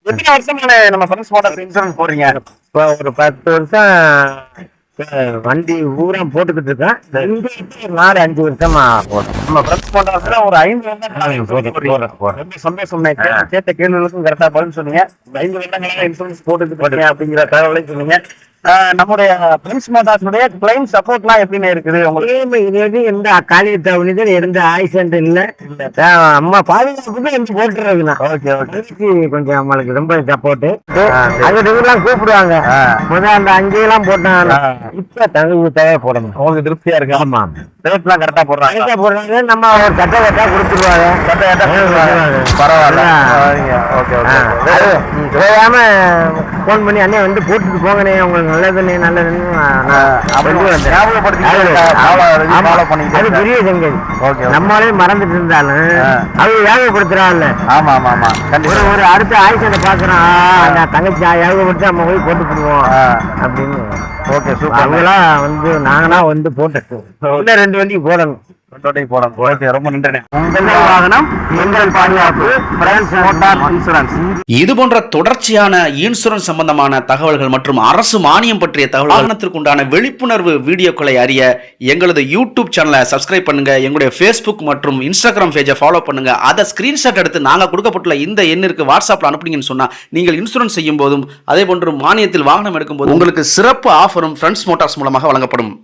எத்தனை வருஷமா நம்ம ஃப்ரெண்ட்ஸ் மோட்டார்ஸ் இன்சூரன்ஸ் போடுறீங்க? இப்போ ஒரு 10 வருஷம் வண்டி ஊரா போட்டுக்கிட்டு இருக்கேன். இந்த 4-5 வருஷமா போடுறேன். நம்ம ஃப்ரெண்ட்ஸ் மோட்டார்ஸ்ல ஒரு 5 வருடம் ரொம்ப சந்தோஷம். கேட்ட கேள்விகளுக்கும் கரெக்டா பதில் சொன்னீங்க. 5 வருடங்களா இன்சூரன்ஸ் போட்டுக்கிட்டு இருக்கேன் அப்படிங்கிற தகவலை சொன்னீங்க. நம்முடைய பிரின்ஸ் மோட்டார்ஸுடைய கிளைம் சப்போர்ட்லாம் எப்படின்னு இருக்குது உங்களுக்கு? இது எந்த காலிய தவணிதான் எந்த ஆக்சிடென்ட் இல்ல. அம்மா பாதுகாப்புக்கு எந்த போட்டுருக்குண்ணா. Okay okay. கொஞ்சம் நம்மளுக்கு ரொம்ப சப்போர்ட். அது இதெல்லாம் கூப்பிடுவாங்க. முதல்ல அந்த அங்கேயெல்லாம் போட்டாங்க. இப்ப தகுதி தேவை போடணும். உங்களுக்கு திருப்தியா இருக்கு? ஆமா. ரேட்லாம் கரெக்டா போடுறாங்க. நம்ம ஒரு கட்ட கட்டா கொடுத்துருவாங்க. பரவாயில்ல. Okay okay. தெரியாம போன் பண்ணி அண்ணே வந்து போட்டுட்டு போங்கண்ணே, உங்களுக்கு நல்லதுண்ணே நல்லதுன்னு அது பெரிய சங்கதி. நம்மளே மறந்துட்டு இருந்தாலும் அது ஞாபகப்படுத்துறான்ல. ஆமா ஆமா ஆமா. ஒரு அடுத்த ஆயுஷத்தை பாக்குறான் தங்கச்சி ஞாபகப்படுத்தி நம்ம போய் போட்டு போடுவோம் அப்படின்னு. Okay super. அவங்களாம் வந்து நாங்களா வந்து போட்டு 2 வண்டிக்கு போடணும். ரொம்ப நன்றி. உங்கள் வாகனம் எங்கள் பாதுகாப்பு, பிரின்ஸ் மோட்டார் இன்சூரன்ஸ். இது போன்ற தொடர்ச்சியான இன்சூரன்ஸ் சம்பந்தமான தகவல்கள் மற்றும் அரசு மானியம் பற்றிய தகவல் வாகனத்திற்கு உண்டான விழிப்புணர்வு வீடியோக்களை அறிய எங்களது யூடியூப் சேனலை சப்ஸ்கிரைப் பண்ணுங்க. எங்களுடைய ஃபேஸ்புக் மற்றும் இன்ஸ்டாகிராம் பேஜை ஃபாலோ பண்ணுங்க. அதை ஸ்கிரீன்ஷாட் எடுத்து நாங்கள் கொடுக்கப்பட்டுள்ள இந்த எண்ணிற்கு வாட்ஸ்அப்ல அனுப்புனீங்கன்னு சொன்னா நீங்கள் இன்சூரன்ஸ் செய்யும் போதும் அதே போன்று மானியத்தில் வாகனம் எடுக்கும் போது உங்களுக்கு சிறப்பு ஆஃபரும் ஃப்ரெண்ட்ஸ் மோட்டார்ஸ் மூலமாக வழங்கப்படும்.